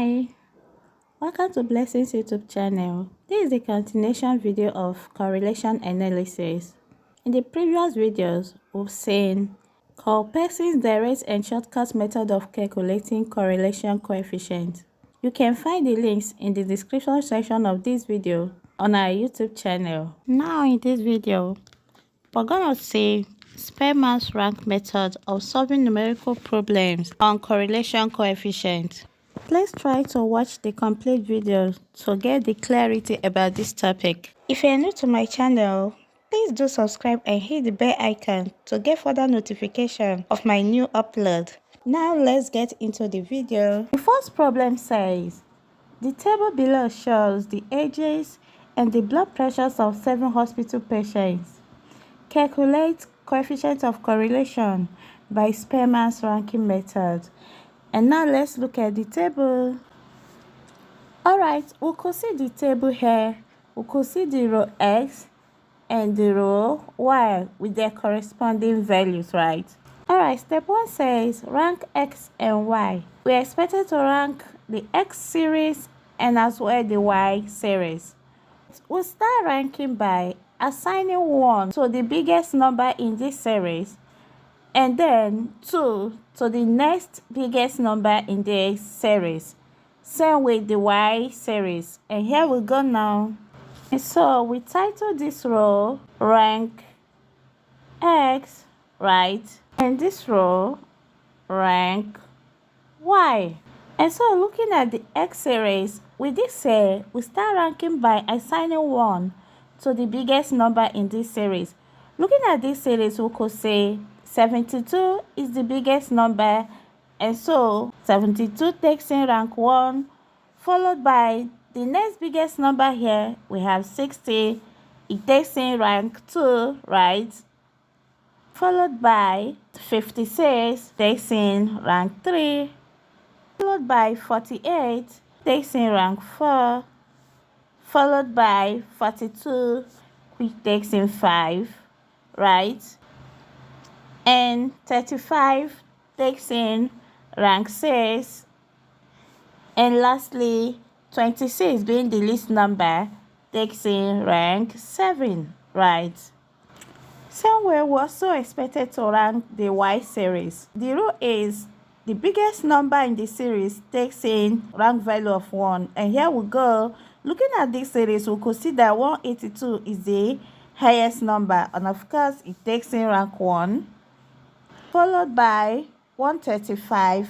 Hi, welcome to Blessings YouTube channel. This is the continuation video of correlation analysis. In the previous videos, we've seen Culpeper's direct and shortcut method of calculating correlation coefficient. You can find the links in the description section of this video on our YouTube channel. Now in this video, we're going to see Spearman's rank method of solving numerical problems on correlation coefficient. Please try to watch the complete video to get the clarity about this topic. If you are new to my channel, please do subscribe and hit the bell icon to get further notification of my new upload. Now let's get into the video. The first problem says, the table below shows the ages and the blood pressures of 7 hospital patients. Calculate coefficient of correlation by Spearman's ranking method. And now let's look at the table. Alright, we could see the table here. We could see the row X and the row Y with their corresponding values, right? Alright, step 1 says rank X and Y. We are expected to rank the X series and as well the Y series. We'll start ranking by assigning 1 to the biggest number in this series, and then 2 to the next biggest number in the series. Same with the Y series. And here we go now. And so we title this row rank X, right? And this row rank Y. And so looking at the X series, we did say we start ranking by assigning 1 to the biggest number in this series. Looking at this series, we could say 72 is the biggest number, and so 72 takes in rank 1, followed by the next biggest number here. We have 60, it takes in rank 2, right? Followed by 56, takes in rank 3, followed by 48, takes in rank 4, followed by 42, which takes in 5, right? And 35 takes in rank 6, and lastly 26, being the least number, takes in rank 7, right? Somewhere we're also expected to rank the Y series. The rule is the biggest number in the series takes in rank value of 1, and here we go. Looking at this series, we could see that 182 is the highest number, and of course it takes in rank 1, followed by 135,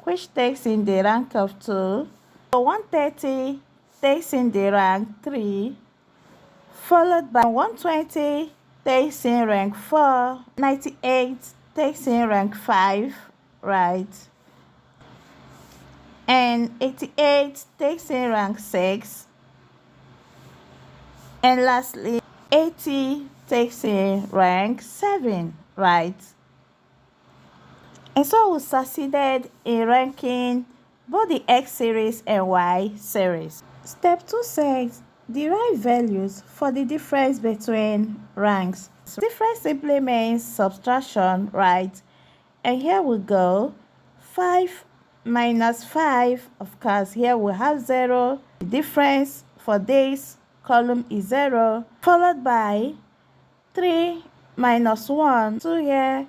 which takes in the rank of 2. So 130 takes in the rank 3, followed by 120 takes in rank 4, 98 takes in rank 5, right? And 88 takes in rank 6. And lastly, 80 takes in rank 7, right? And so we succeeded in ranking both the X series and Y series. Step 2 says derive values for the difference between ranks. So difference simply means subtraction, right? And here we go. 5 minus 5, of course, here we have 0. The difference for this column is 0, followed by 3 minus 1, 2 here.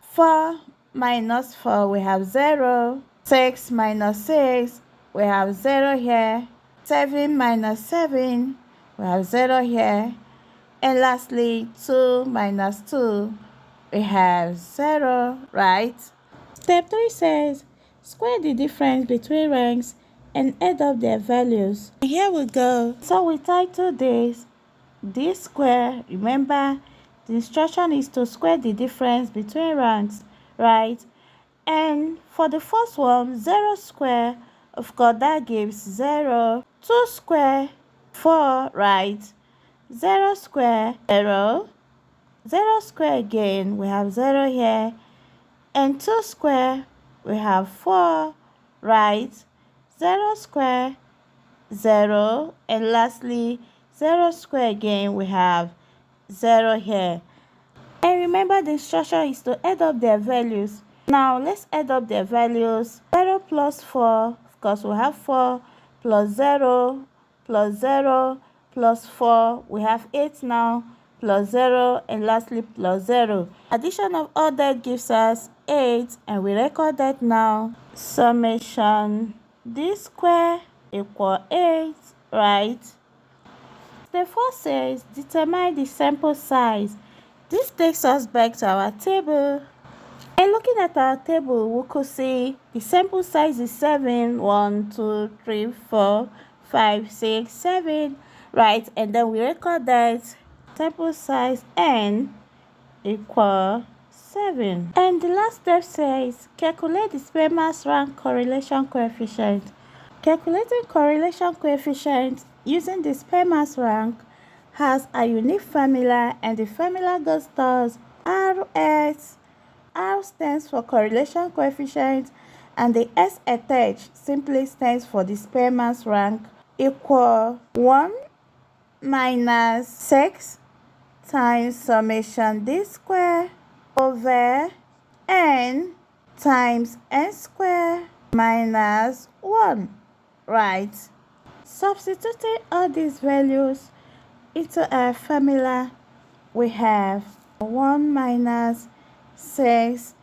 4 minus 4, we have 0. 6 minus 6, we have 0 here. 7 minus 7, we have 0 here. And lastly, 2 minus 2, we have 0, right? Step 3 says square the difference between ranks and add up their values. And here we go. So we title this D square. Remember, the instruction is to square the difference between ranks, right? And for the first one, 0 square, of course that gives 0. 2 square, 4, right? 0 square, 0. 0 square again, we have 0 here. And 2 square, we have 4, right? 0 square, 0. And lastly, 0 square again, we have 0 here. And remember, the instruction is to add up their values. Now let's add up their values. 0 plus 4, of Of course, we have 4 plus 0 plus 0 plus 4. We have 8 now, plus 0, and lastly plus 0. Addition of all that gives us 8, and we record that now. Summation d square equal 8, right? The first says determine the sample size. This takes us back to our table. And looking at our table, we could see the sample size is 7. 1, 2, 3, 4, 5, 6, 7, right? And then we record that sample size n equal 7. And the last step says calculate the Spearman's rank correlation coefficient. Calculating correlation coefficient using the Spearman's rank has a unique formula, and the formula goes thus: RS. R stands for correlation coefficient, and the S attached simply stands for the Spearman's rank, equal 1 minus 6 times summation d square over n times n square minus 1, right? Substituting all these values into our formula, we have 1 minus 6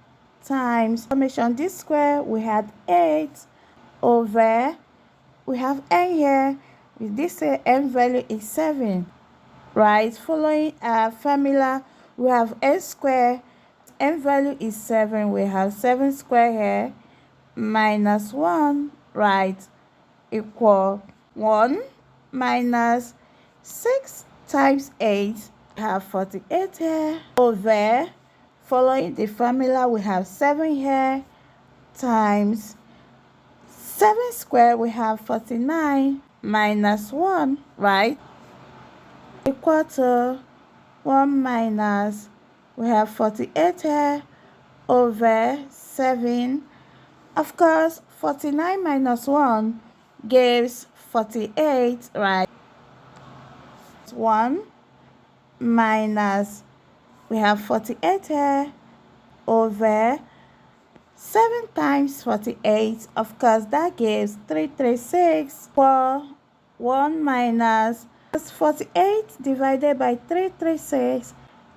times summation d square, we had 8 over, we have n here, with this n value is 7, right? Following our formula, we have n square, n value is 7, we have 7 square here, minus 1, right, equal 1 minus 6 times 8, we have 48 here, over, following the formula, we have 7 here, times 7 squared, we have 49, minus 1, right, equal to 1 minus, we have 48 here, over 7. Of course, 49 minus 1 gives 48, right? 1 minus, we have 48 here, over 7 times 48. Of course, that gives 336. For 1 minus 48 divided by 336,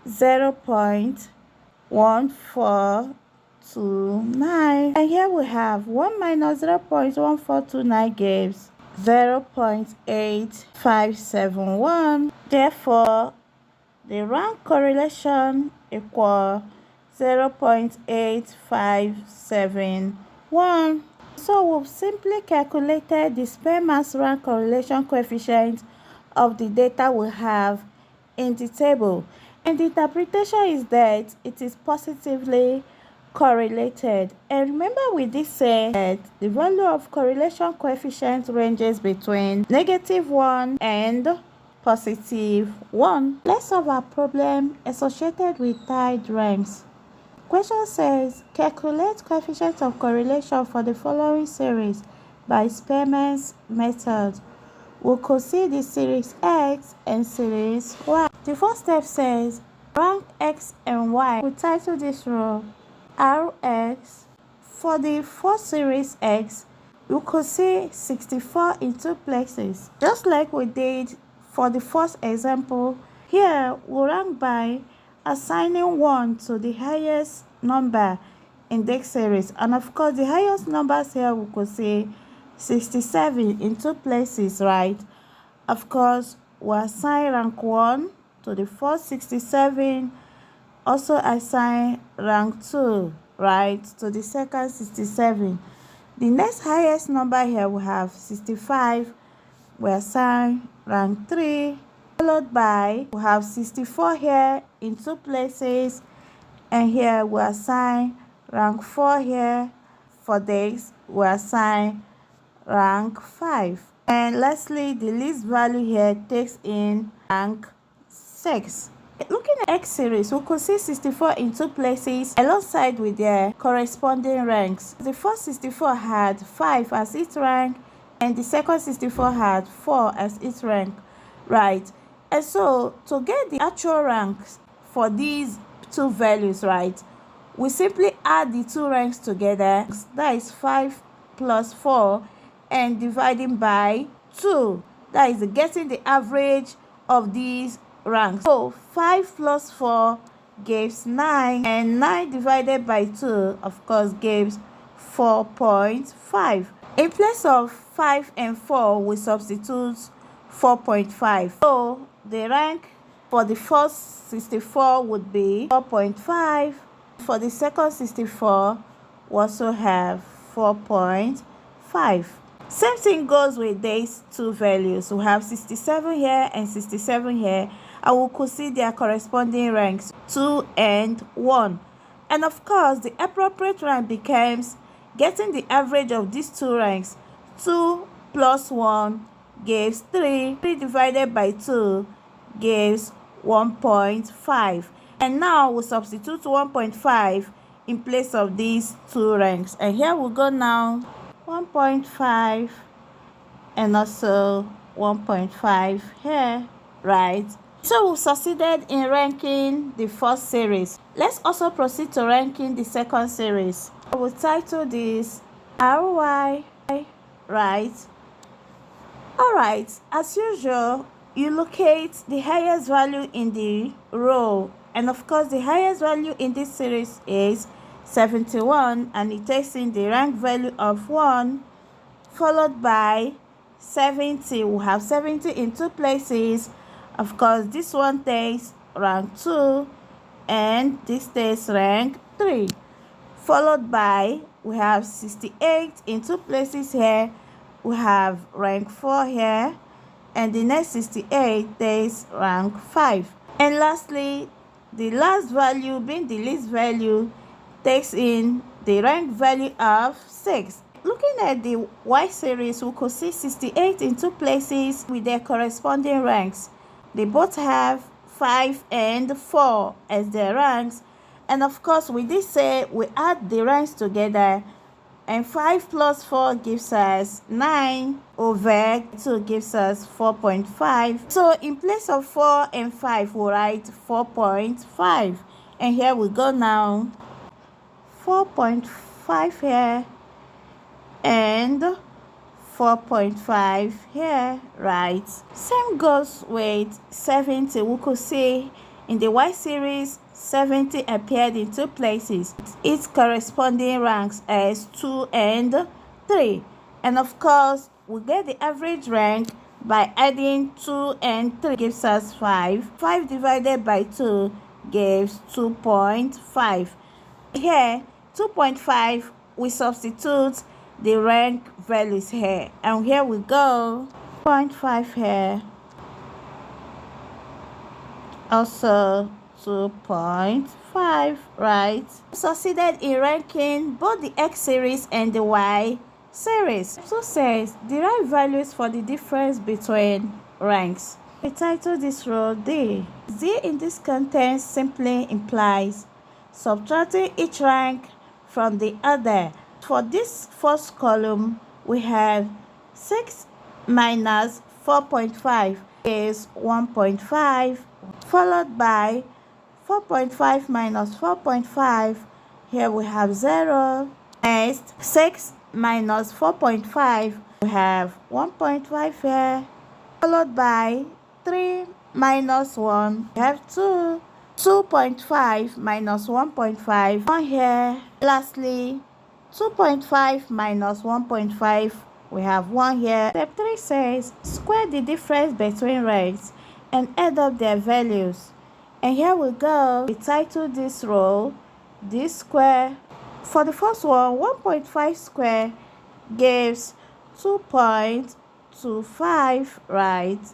0.1429. And here we have 1 minus 0.1429 gives 0.8571. Therefore, the rank correlation equal 0.8571. So we've simply calculated the Spearman's rank correlation coefficient of the data we have in the table. And the interpretation is that it is positively correlated. And remember, we did say that the value of correlation coefficient ranges between -1 and +1. Let's solve our problem associated with tied ranks. Question says calculate coefficient of correlation for the following series by Spearman's method. We could see the series X and series Y. The first step says rank X and Y. We title this row Rx. For the first series X, we could see 64 in 2 places, just like we did for the first example. Here we rank by assigning 1 to the highest number in this series, and of course the highest numbers here we could see 67 in 2 places, right? Of course, we assign rank 1 to the first 67, also assign rank 2, right, to the second 67. The next highest number here we have 65, we assign rank 3, followed by we have 64 here in 2 places, and here we assign rank 4 here. For this, we assign rank 5. And lastly, the least value here takes in rank 6. Looking at X series, we could see 64 in 2 places alongside with their corresponding ranks. The first 64 had 5 as its rank, and the second 64 had 4 as its rank, right? And so to get the actual ranks for these 2 values, right, we simply add the 2 ranks together. That is 5 plus 4 and dividing by 2. That is getting the average of these ranks. So 5 plus 4 gives 9, and 9 divided by 2 of course gives 4.5. In place of 5 and 4, we substitute 4.5. So the rank for the first 64 would be 4.5. For the second 64, we also have 4.5. Same thing goes with these two values. We have 67 here and 67 here, and we could see their corresponding ranks 2 and 1. And of course, the appropriate rank becomes getting the average of these two ranks. 2 plus 1 gives 3. 3 divided by 2 gives 1.5. And now we substitute 1.5 in place of these two ranks. And here we go now. 1.5 and also 1.5 here, right? So we succeeded in ranking the first series. Let's also proceed to ranking the second series. I will title this RY, right? Alright, as usual, you locate the highest value in the row, and of course the highest value in this series is 71, and it takes in the rank value of 1, followed by 70. We have 70 in two places. Of course, this one takes rank 2, and this takes rank 3. Followed by, we have 68 in two places here. We have rank 4 here, and the next 68 takes rank 5. And lastly, the last value, being the least value, takes in the rank value of 6. Looking at the Y series, we could see 68 in two places with their corresponding ranks. They both have 5 and 4 as their ranks. And of course, we did say we add the ranks together, and 5 plus 4 gives us 9 over 2 gives us 4.5. So in place of 4 and 5, we write 4.5. And here we go now. 4.5 here and 4.5 here, right? Same goes with 70. We could see in the Y series, 70 appeared in two places. Its corresponding ranks as 2 and 3. And of course, we get the average rank by adding 2 and 3 gives us 5. 5 divided by 2 gives 2.5. Here, 2.5, we substitute the rank values here. And here we go. 0.5 here. Also 2.5, right? Succeeded in ranking both the X series and the Y series. So says derive values for the difference between ranks. We title this row D. D in this context simply implies subtracting each rank from the other. For this first column, we have 6 minus 4.5 is 1.5, followed by 4.5 minus 4.5. Here we have 0. Next, 6 minus 4.5, we have 1.5 here, followed by 3 minus 1, we have 2. 2.5 minus 1.5, 1 here. Lastly, 2.5 minus 1.5, we have 1 here. Step 3 says square the difference between ranks and add up their values. And here we go. We title this row D square. For the first one, 1.5 square gives 2.25, right?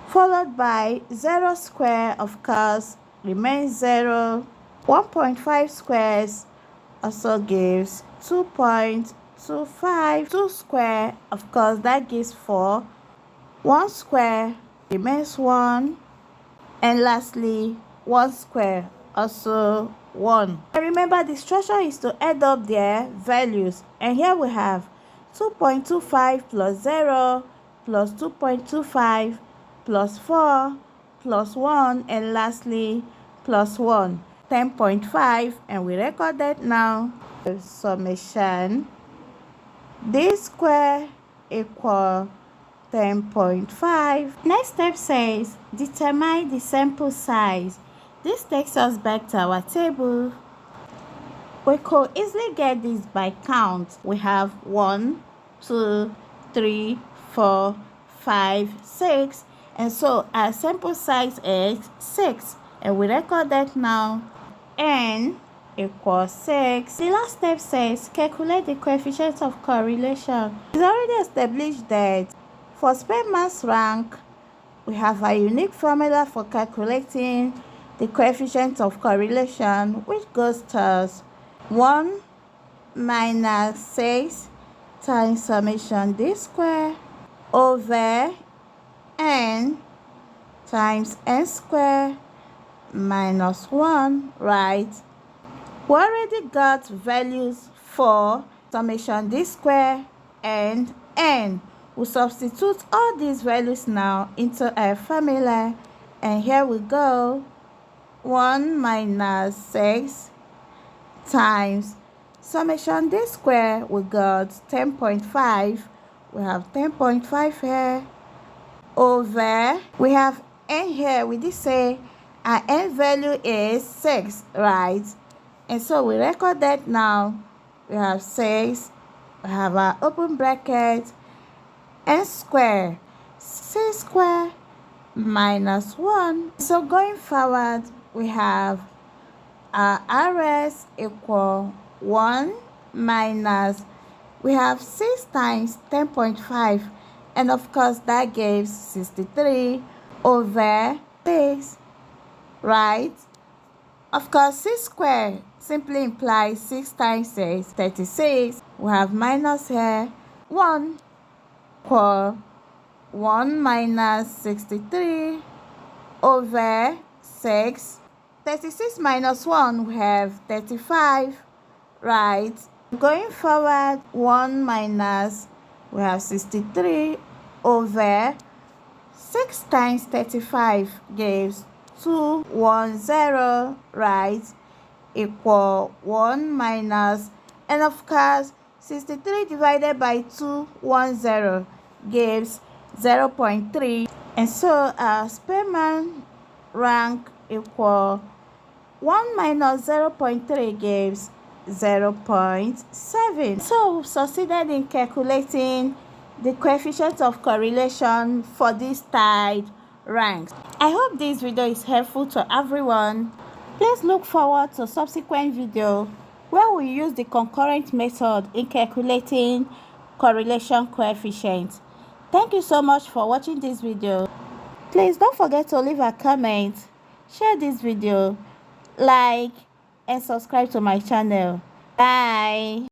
Followed by 0 square, of course, remains 0. 1.5 squares also gives 2.25. 2 square, of course, that gives 4. 1 square remains 1. And lastly, 1 square, also 1. And remember, the structure is to add up their values. And here we have 2.25 plus 0 plus 2.25 plus 4 plus 1, and lastly plus 1, 10.5. And we record that now. Summation D square equal 10.5. Next step says determine the sample size. This takes us back to our table. We could easily get this by count. We have 1, 2, 3, 4, 5, 6, and so our sample size is 6, and we record that now. N equals 6. The last step says calculate the coefficient of correlation. It's already established that for Spearman's rank, we have a unique formula for calculating the coefficient of correlation, which goes to 1 minus 6 times summation d square over n times n square minus 1, right? We already got values for summation d square and n. We substitute all these values now into a formula, and here we go. 1 minus 6 times summation d square, we got 10.5. We have 10.5 here over, we have n here. We did say our n value is 6, right? And so we record that now. We have 6, we have our open bracket, n square, 6 square minus 1. So going forward, we have our RS equal 1 minus, we have 6 times 10.5, and of course that gives 63 over 6, right? Of course 6 squared simply implies 6 times 6, 36. We have minus here, 1 equal 1 minus 63 over 6. 36 minus 1, we have 35, right? Going forward, 1 minus, we have 63 over 6 times 35 gives 210, right? Equal 1 minus, and of course 63 divided by 210 gives 0.3, and so our Spearman rank equal 1 minus 0.3 gives 0.7. So we've succeeded in calculating the coefficient of correlation for these tied ranks. I hope this video is helpful to everyone. Please look forward to subsequent video where we use the concurrent method in calculating correlation coefficient. Thank you so much for watching this video. Please don't forget to leave a comment, share this video, like, and subscribe to my channel. Bye.